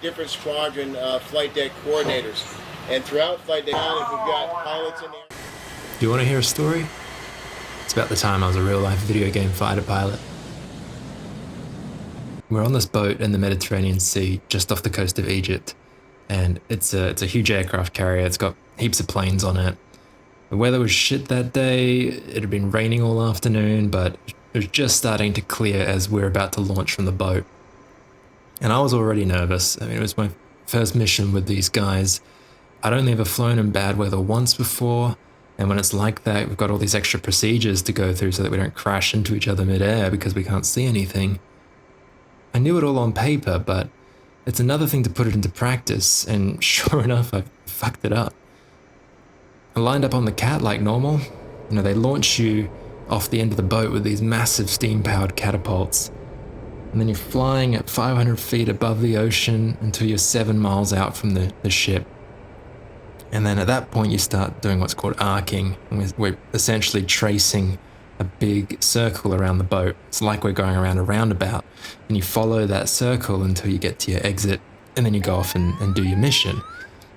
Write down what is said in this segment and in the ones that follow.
different squadron flight deck coordinators. And throughout flight deck, we've got pilots in the air. Do you want to hear a story? It's about the time I was a real-life video game fighter pilot. We're on this boat in the Mediterranean Sea, just off the coast of Egypt, and it's a huge aircraft carrier. It's got heaps of planes on it. The weather was shit that day. It had been raining all afternoon, but it was just starting to clear as we're about to launch from the boat. And I was already nervous. I mean, it was my first mission with these guys. I'd only ever flown in bad weather once before, and when it's like that, we've got all these extra procedures to go through so that we don't crash into each other mid-air because we can't see anything. I knew it all on paper, but it's another thing to put it into practice, and sure enough, I fucked it up. I lined up on the cat like normal. You know, they launch you off the end of the boat with these massive steam-powered catapults, and then you're flying at 500 feet above the ocean until you're 7 miles out from the ship. And then at that point, you start doing what's called arcing, and we're essentially tracing a big circle around the boat. It's like we're going around a roundabout, and you follow that circle until you get to your exit, and then you go off and do your mission.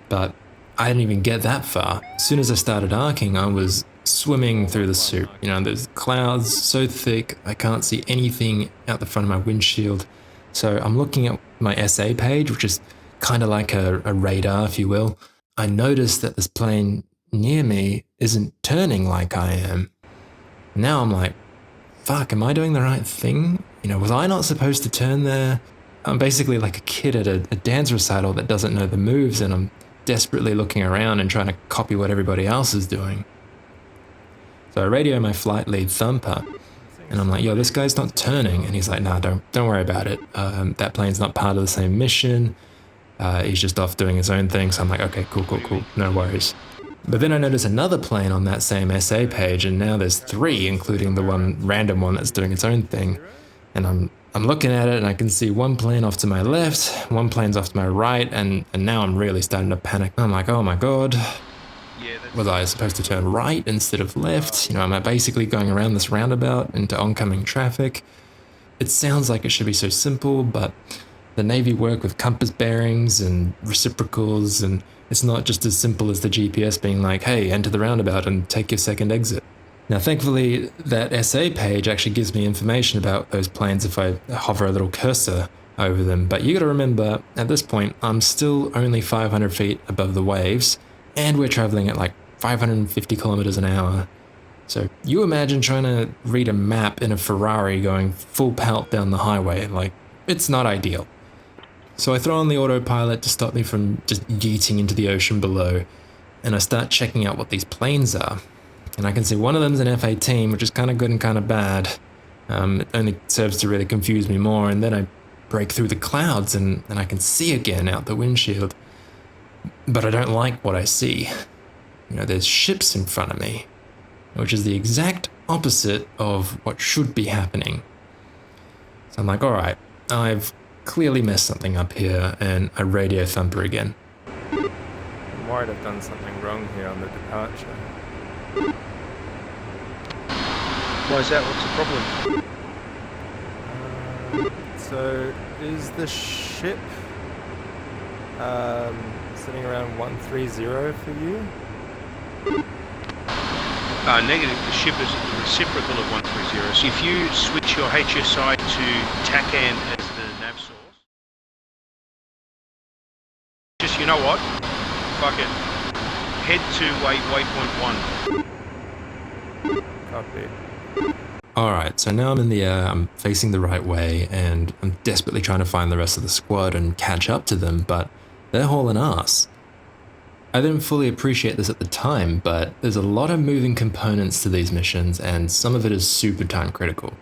But I didn't even get that far. As soon as I started arcing, I was swimming through the soup. You know, there's clouds so thick, I can't see anything out the front of my windshield. So I'm looking at my SA page, which is kind of like a radar, if you will. I noticed that this plane near me isn't turning like I am. Now I'm like, fuck, am I doing the right thing? You know, was I not supposed to turn there? I'm basically like a kid at a dance recital that doesn't know the moves, and I'm desperately looking around and trying to copy what everybody else is doing. So I radio my flight lead Thumper, and I'm like, yo, this guy's not turning. And he's like, nah, don't worry about it. That plane's not part of the same mission. He's just off doing his own thing. So I'm like, okay, cool, no worries. But then I notice another plane on that same SA page, and now there's 3, including the one random one that's doing its own thing. And I'm looking at it, and I can see one plane off to my left, one plane's off to my right, and now I'm really starting to panic. I'm like, oh my god, was I supposed to turn right instead of left? You know, am I basically going around this roundabout into oncoming traffic? It sounds like it should be so simple, but the Navy work with compass bearings and reciprocals, and it's not just as simple as the GPS being like, hey, enter the roundabout and take your second exit. Now, thankfully, that SA page actually gives me information about those planes if I hover a little cursor over them. But you gotta remember, at this point, I'm still only 500 feet above the waves, and we're traveling at like 550 kilometers an hour. So you imagine trying to read a map in a Ferrari going full pelt down the highway. Like, it's not ideal. So I throw on the autopilot to stop me from just yeeting into the ocean below, and I start checking out what these planes are. And I can see one of them's an F18, which is kind of good and kind of bad. It only serves to really confuse me more, and then I break through the clouds and I can see again out the windshield. But I don't like what I see. You know, there's ships in front of me, which is the exact opposite of what should be happening. So I'm like, alright, I've clearly messed something up here, and I radio Thumper again. I might have done something wrong here on the departure. Why is that? What's the problem? So is the ship sitting around 130 for you? Negative. The ship is the reciprocal of 130. So if you switch your HSI to TACAN as the nav source, just, you know what? Fuck it. Head to waypoint 1. Copy. Alright, so now I'm in the air, I'm facing the right way, and I'm desperately trying to find the rest of the squad and catch up to them, but they're hauling ass. I didn't fully appreciate this at the time, but there's a lot of moving components to these missions, and some of it is super time critical.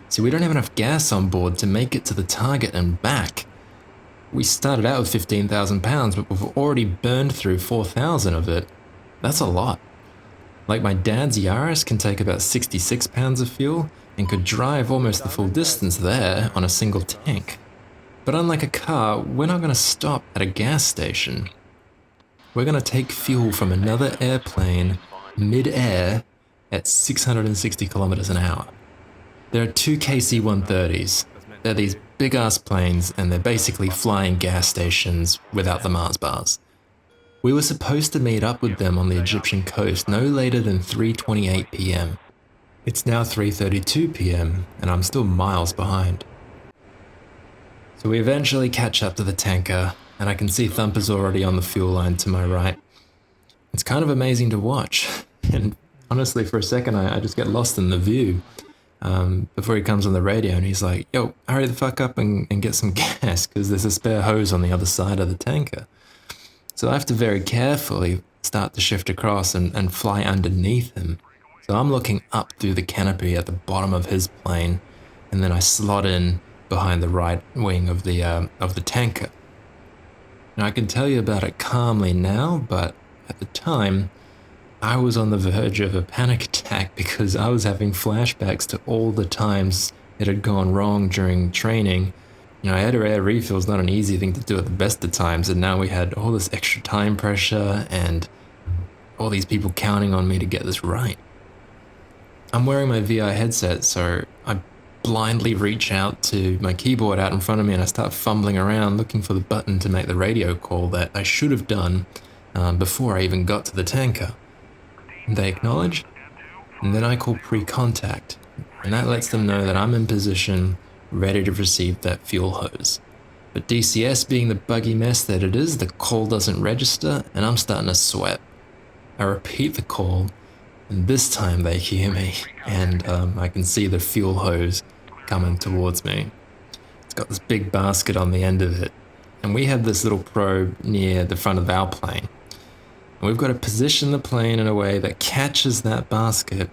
See, we don't have enough gas on board to make it to the target and back. We started out with 15,000 pounds, but we've already burned through 4,000 of it. That's a lot. Like, my dad's Yaris can take about 66 pounds of fuel and could drive almost the full distance there on a single tank. But unlike a car, we're not going to stop at a gas station. We're going to take fuel from another airplane mid-air at 660 kilometers an hour. There are 2 KC-130s. They're these big-ass planes, and they're basically flying gas stations without the Mars bars. We were supposed to meet up with them on the Egyptian coast no later than 3:28 PM. It's now 3:32 PM, and I'm still miles behind. So we eventually catch up to the tanker, and I can see Thumper's already on the fuel line to my right. It's kind of amazing to watch, and honestly, for a second, I just get lost in the view. Before he comes on the radio, and he's like, yo, hurry the fuck up and get some gas, because there's a spare hose on the other side of the tanker. So I have to very carefully start to shift across and fly underneath him. So I'm looking up through the canopy at the bottom of his plane, and then I slot in behind the right wing of the tanker. Now I can tell you about it calmly now, but at the time, I was on the verge of a panic attack because I was having flashbacks to all the times it had gone wrong during training. You know, air refuel is not an easy thing to do at the best of times, and now we had all this extra time pressure and all these people counting on me to get this right. I'm wearing my VI headset, so I blindly reach out to my keyboard out in front of me and I start fumbling around looking for the button to make the radio call that I should have done before I even got to the tanker. They acknowledge, and then I call pre-contact, and that lets them know that I'm in position, ready to receive that fuel hose. But DCS being the buggy mess that it is, the call doesn't register, and I'm starting to sweat. I repeat the call, and this time they hear me, and I can see the fuel hose coming towards me. It's got this big basket on the end of it, and we have this little probe near the front of our plane. And we've got to position the plane in a way that catches that basket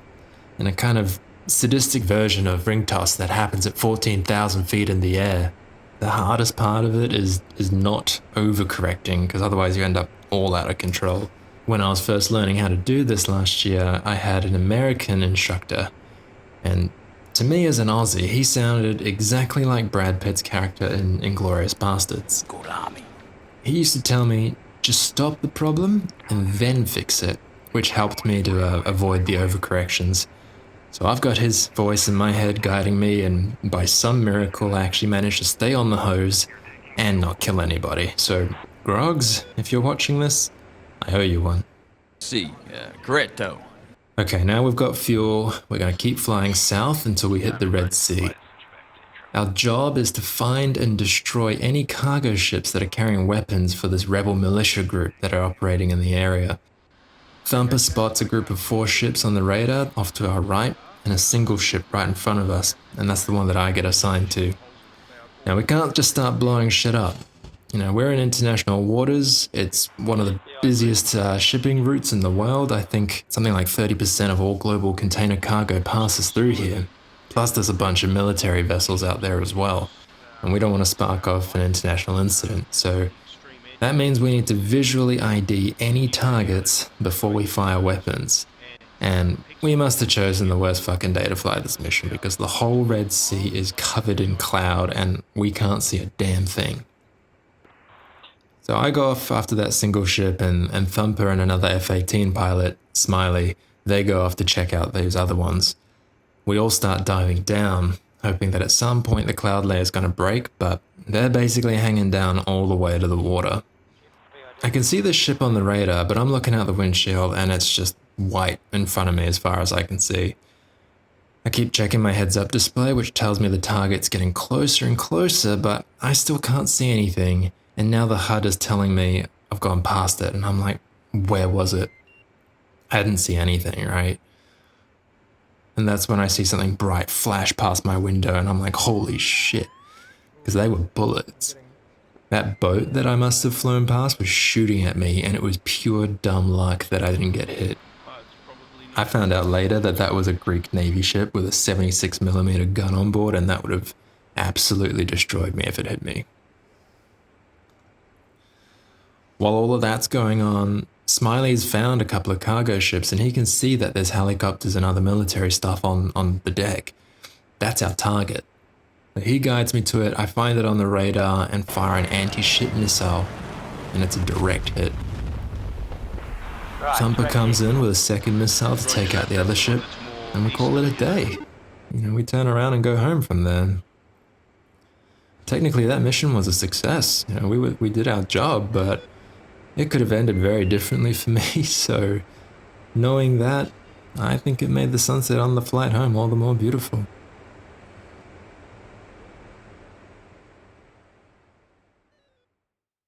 in a kind of sadistic version of ring toss that happens at 14,000 feet in the air. The hardest part of it is not overcorrecting, because otherwise you end up all out of control. When I was first learning how to do this last year, I had an American instructor, and to me as an Aussie, he sounded exactly like Brad Pitt's character in Inglourious Bastards. He used to tell me, just stop the problem and then fix it, which helped me to avoid the overcorrections. So I've got his voice in my head guiding me, and by some miracle I actually managed to stay on the hose and not kill anybody. So Grogs, if you're watching this, I owe you one. Corretto. Okay, now we've got fuel. We're going to keep flying south until we hit the Red Sea. Our job is to find and destroy any cargo ships that are carrying weapons for this rebel militia group that are operating in the area. Thumper spots a group of 4 ships on the radar off to our right and a single ship right in front of us, and that's the one that I get assigned to. Now we can't just start blowing shit up. You know, we're in international waters. It's one of the busiest shipping routes in the world. I think something like 30% of all global container cargo passes through here. Plus there's a bunch of military vessels out there as well, and we don't want to spark off an international incident, so that means we need to visually ID any targets before we fire weapons. And we must have chosen the worst fucking day to fly this mission, because the whole Red Sea is covered in cloud and we can't see a damn thing. So I go off after that single ship, and Thumper and another F18 pilot, Smiley, they go off to check out those other ones. We all start diving down, hoping that at some point the cloud layer is going to break, but they're basically hanging down all the way to the water. I can see the ship on the radar, but I'm looking out the windshield and it's just white in front of me as far as I can see. I keep checking my heads-up display, which tells me the target's getting closer and closer, but I still can't see anything, and now the HUD is telling me I've gone past it, and I'm like, where was it? I didn't see anything, right? And that's when I see something bright flash past my window, and I'm like, holy shit, because they were bullets. That boat that I must have flown past was shooting at me, and it was pure dumb luck that I didn't get hit. I found out later that that was a Greek Navy ship with a 76mm gun on board, and that would have absolutely destroyed me if it hit me. While all of that's going on, Smiley's found a couple of cargo ships, and he can see that there's helicopters and other military stuff on the deck. That's our target. He guides me to it, I find it on the radar and fire an anti-ship missile, and it's a direct hit. Thumper comes in with a second missile to take out the other ship, and we call it a day. You know, we turn around and go home from there. technically that mission was a success. You know, we did our job, but it could have ended very differently for me. So knowing that, I think it made the sunset on the flight home all the more beautiful.